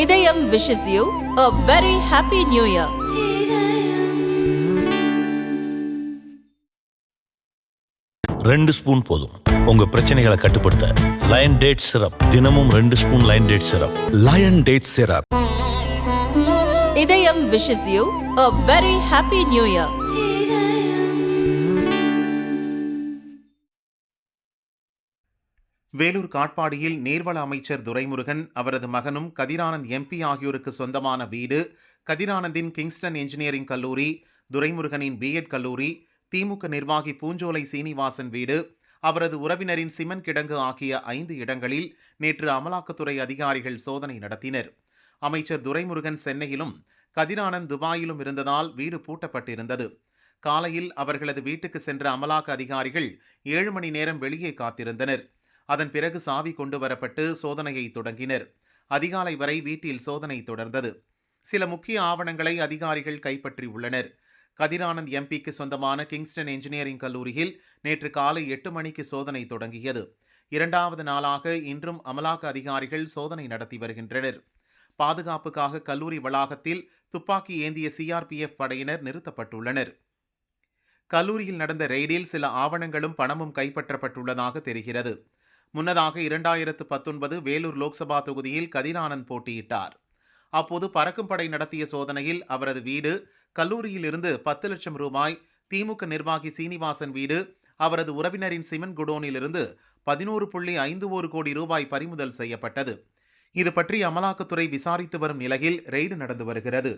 இதயம் wishes you a very happy new year. ரெண்டு spoon போதும் உங்க பிரச்சனைகளை கட்டுப்படுத்த. லயன் டேட் சிரப், தினமும் 2 spoon Lion date syrup. Lion date syrup. Idhayam wishes you a very happy new year. Vellore காட்பாடியில் நீர்வள அமைச்சர் துரைமுருகன், அவரது மகனும் கதிரானந்த் எம்பி ஆகியோருக்கு சொந்தமான வீடு, கதிரானந்தின் கிங்ஸ்டன் என்ஜினியரிங் கல்லூரி, துரைமுருகனின் பிஎட் கல்லூரி, திமுக நிர்வாகி பூஞ்சோலை சீனிவாசன் வீடு, அவரது உறவினரின் சிமெண்ட் கிடங்கு ஆகிய 5 இடங்களில் நேற்று அமலாக்கத்துறை அதிகாரிகள் சோதனை நடத்தினர். அமைச்சர் துரைமுருகன் சென்னையிலும் கதிரானந்த் துபாயிலும் இருந்ததால் வீடு பூட்டப்பட்டிருந்தது. காலையில் அவர்களது வீட்டுக்கு சென்ற அமலாக்க அதிகாரிகள் 7 மணி நேரம் வெளியே காத்திருந்தனர். அதன் பிறகு சாவி கொண்டு வரப்பட்டு சோதனையை தொடங்கினர். அதிகாலை வரை வீட்டில் சோதனை தொடர்ந்தது. சில முக்கிய ஆவணங்களை அதிகாரிகள் கைப்பற்றியுள்ளனர். கதிரானந்த் எம்பிக்கு சொந்தமான கிங்ஸ்டன் என்ஜினியரிங் கல்லூரியில் நேற்று காலை 8 மணிக்கு சோதனை தொடங்கியது. 2வது நாளாக இன்றும் அமலாக்க அதிகாரிகள் சோதனை நடத்தி வருகின்றனர். பாதுகாப்புக்காக கல்லூரி வளாகத்தில் துப்பாக்கி ஏந்திய சிஆர்பிஎஃப் படையினர் நிறுத்தப்பட்டுள்ளனர். கல்லூரியில் நடந்த ரெய்டில் சில ஆவணங்களும் பணமும் கைப்பற்றப்பட்டுள்ளதாக தெரிகிறது. முன்னதாக 2019 வேலூர் லோக்சபா தொகுதியில் கதிரானந்த் போட்டியிட்டார். அப்போது பறக்கும் படை நடத்திய சோதனையில் அவரது வீடு, கல்லூரியில் இருந்து 10 லட்சம் ரூபாய், திமுக நிர்வாகி சீனிவாசன் வீடு, அவரது உறவினரின் சிமெண்ட் குடோனில் இருந்து 11.51 கோடி ரூபாய் பறிமுதல் செய்யப்பட்டது. இது பற்றி அமலாக்கத்துறை விசாரித்து வரும் நிலையில் ரெய்டு நடந்து வருகிறது.